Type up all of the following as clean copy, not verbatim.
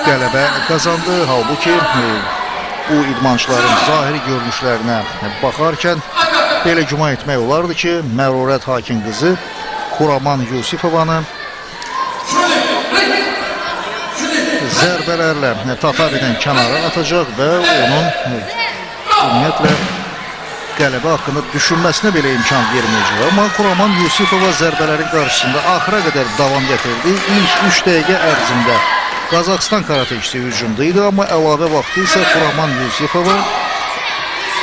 qələbə qazandı. Halbuki bu idmançıların zahiri görünüşlərinə baxarkən belə güman etmək olardı ki, Mərurət Hakim qızı Xuraman Yusifovanı zərbələrlə Tatavidən kənara atacaq və onun ümumiyyətlə qələbə haqqında düşünməsinə belə imkan verməyəcək. Amma Xuraman Yusifova zərbələrin qarşısında axıra qədər davam gətirdi. İlk 3 dəqiqə ərzində Qazaxıstan karateçisi hücumda idi, amma əlavə vaxtı isə Xuraman Yusifova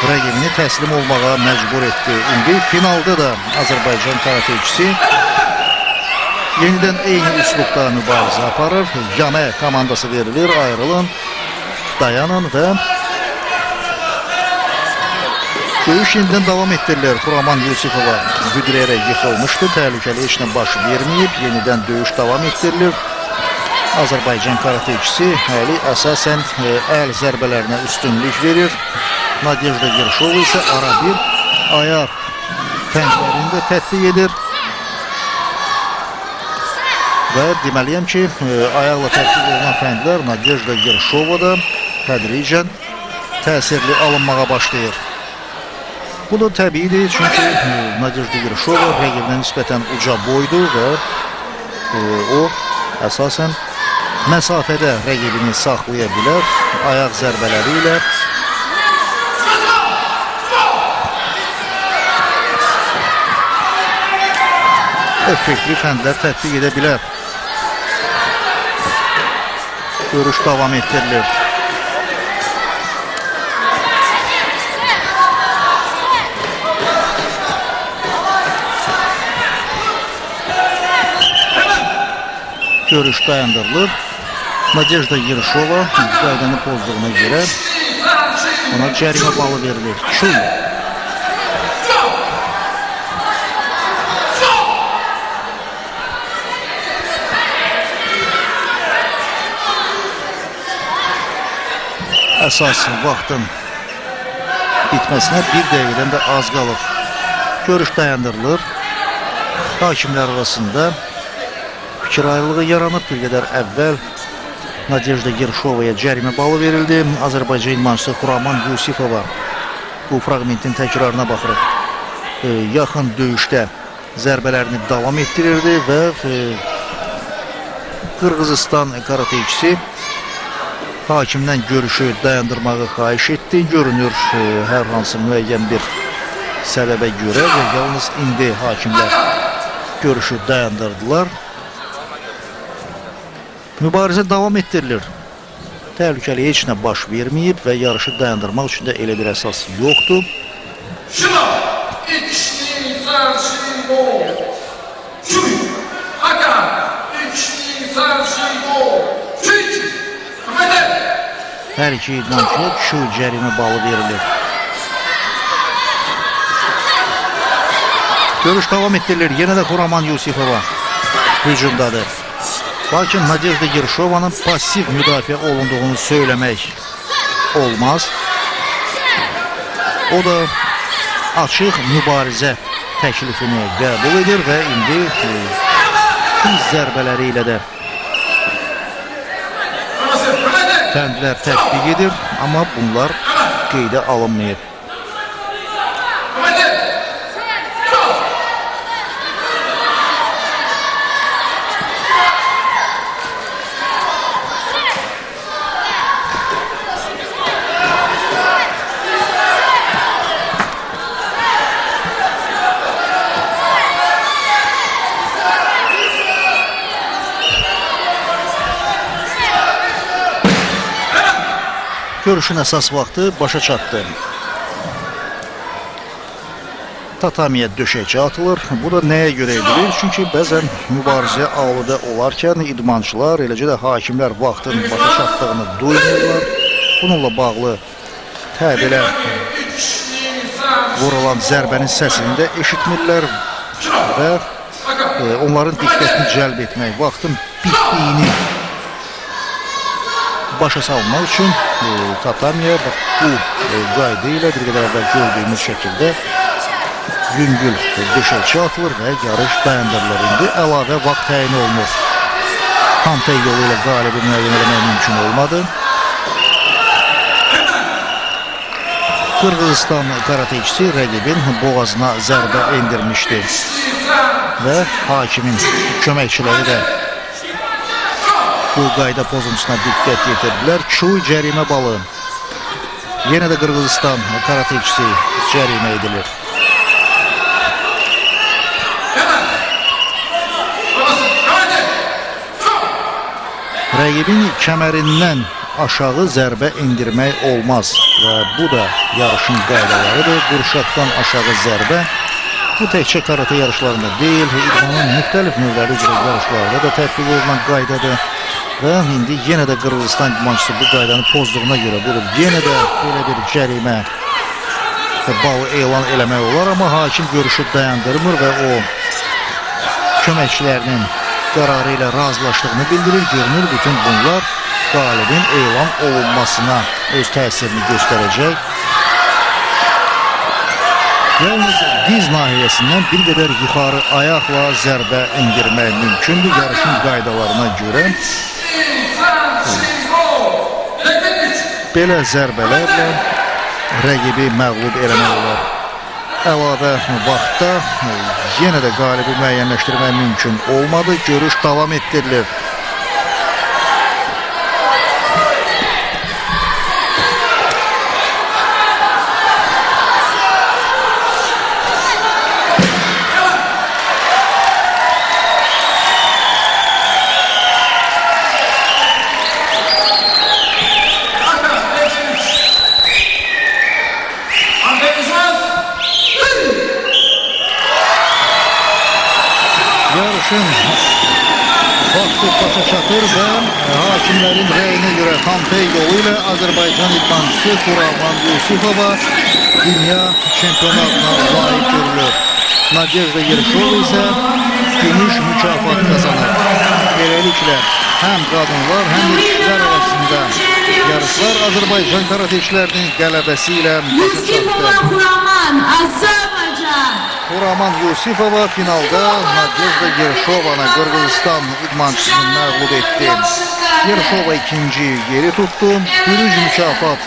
rəqibini təslim olmağa məcbur etdi. İndi finalda da Azərbaycan karateçisi yenidən eyni üslubda mübarizə aparır. Yana komandası verilir, ayrılın, dayanın və döyüş yenidən davam etdirilir. Xuraman Yusifova büdrəyərək yıxılmışdı, təhlükəli heç nə baş verməyib, yenidən döyüş davam etdirilir. Azərbaycan karateçisi həli əsasən əl zərbələrinə üstünlük verir. Nadejda Yerşova isə ara bir ayaq fəndlərini də tətbiq edir. Və deməliyəm ki, ayaqla tətbiq olunan fəndlər Nadejda Yerşovada tədricən təsirli alınmağa başlayır. Bu da təbiidir, çünki Nadejda Yerşova rəqibinə nisbətən uca boydu və o əsasən məsafədə rəqibini saxlaya bilər ayaq zərbələri ilə. Effektiv fəndlər tətbiq edə bilər. Görüş davam etdirilir. Görüş dayandırılır. Nadejda Yerşova qaydanı pozduğuna görə ona cərimə balı verilir. Çul. Əsas vaxtın bitməsinə bir dəqiqədən də az qalıb. Görüş dayandırılır. Hakimlər arasında fikir ayrılığı yaranıb. Bir qədər əvvəl Nadejda Yerşovaya cərimə balı verildi. Azərbaycan idmançısı Xuraman Yusifova bu fragmentin təkrarına baxırıq. Yaxın döyüşdə zərbələrini davam etdirirdi və Qırğızistan karateçisi hakimdən görüşü dayandırmağı xahiş etdi. Görünür, hər hansı müəyyən bir səbəbə görə və yalnız indi hakimlər görüşü dayandırdılar. Mübarizə davam etdirilir. Təhlükəli heç nə baş verməyib və yarışı dayandırmaq üçün də elə bir əsas yoxdur. Hər iki idmançıya şu cərimə balı verilir. Görüş davam etdirilir. Yenə də Xuraman Yusifova hücumdadır. Lakin Nadejda Yerşovanın pasiv müdafiə olunduğunu söyləmək olmaz. O da açıq mübarizə təklifini qəbul edir və indi diz zərbələri ilə də fəndlər tətbiq edir, amma bunlar qeydə alınmayıb. Görüşün əsas vaxtı başa çatdı. Tatamiyə döşəkçi atılır. Bu da nəyə görə edilir? Çünki bəzən mübarizəyə aludə olarkən idmançılar, eləcə də hakimlər vaxtın başa çatdığını duymurlar. Bununla bağlı təbilər vurulan zərbənin səsini də eşitmirlər və onların diqqətini cəlb etmək, vaxtın bitdiyini başa salmaq üçün tatamiyə bu qayda ilə bir qədər əvvəl gördüyümüz şəkildə yüngül döşəkçi atılır və yarış dayandırılır. İndi əlavə vaxt təyin olunur. kontey yolu ilə qalibi müəyyən eləmək mümkün olmadı. Qırğızistan karateçisi rəqibin boğazına zərbə endirmişdi və hakimin köməkçiləri də bu qayda pozuntusuna diqqət yetirdilər. Çuy cərimə balı. Yenə də Qırğızistan karateçisi cərimə edilir. Rəqibin kəmərindən aşağı zərbə endirmək olmaz və bu da yarışın qaydalarıdır. Qurşaqdan aşağı zərbə bu təkcə karate yarışlarında deyil, idmanın müxtəlif növləri üzrə yarışlarda da tətbiq olunan qaydadır və indi yenə də Qırğızistan idmançısı bu qaydanı pozduğuna görə vurub yenə də belə bir cərimə balı elan eləmək olar, amma hakim görüşü dayandırmır və o köməkçilərinin qərarı ilə razılaşdığını bildirir. Görünür, bütün bunlar qalibin elan olunmasına öz təsirini göstərəcək. Yalnız diz nahiyəsindən bir qədər yuxarı ayaqla zərbə endirmək mümkündür yarışın qaydalarına görə. Belə zərbələrlə rəqibi məğlub eləmək olar. Əlavə vaxtda yenə də qalibi müəyyənləşdirmək mümkün olmadı. Görüş davam etdirilir. Yarışın vaxtı başa çatır və hakimlərin rəyinə görə kontey yolu ilə Azərbaycan idmançısı Xuraman Yusifova dünya çempionatına layiq görülür. Nadejda Yerşova isə gümüş mükafat kazanır. Beləliklə həm qadınlar, həm də kişilər arasında yarışlar Azərbaycan karateçilərinin qələbəsi ilə başa çatdı. Xuraman Yusifova finalda Nadejda Yerşovana Qırğızistan idmançısını məğlub etdi. Yerşova ikinci yeri tuttu. Bürüc mükafat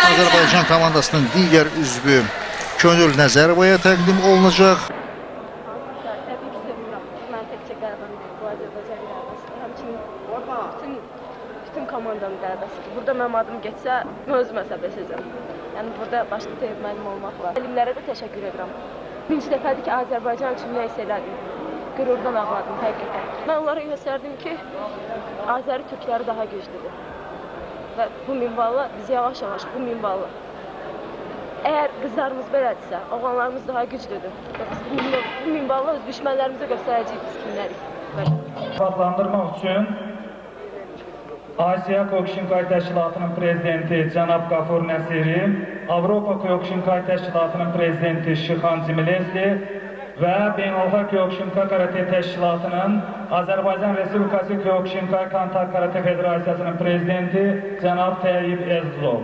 Azərbaycan komandasının digər üzvü Könül Nəzərovaya təqdim olunacaq. Bütün komandanın qələbəsidir. Burada mənim adım geçsə, özümə səbəsəcəm. Yəni burada başda teyib müəllim olmaq var. Müəllimlərə də təşəkkür edirəm. Birinci dəfədir ki, Azərbaycan üçün nə isə elədim. Qürurdan ağladım həqiqətən. Mən onlara göstərdim ki, Azəri türkləri daha güclüdür. Və bu minvalla biz yavaş-yavaş bu minvalla. Əgər qızlarımız belədirsə, oğlanlarımız daha güclüdür. Bu minvalla öz düşmənlərimizə göstərəcəyik biz kimlərik. Adlandırmaq üçün Asiya Kokshinkay Təşkilatının prezidenti cənab Qafur Nəsiri, Avropa Kokshinkay Təşkilatının prezidenti Şıxan Cimilesli və Beynəlxalq Kyokushinkai Karate Təşkilatının Azərbaycan Respublikası Kyokushinkai Kontak Karate Federasiyasının prezidenti cənab Təyyib Əzizov.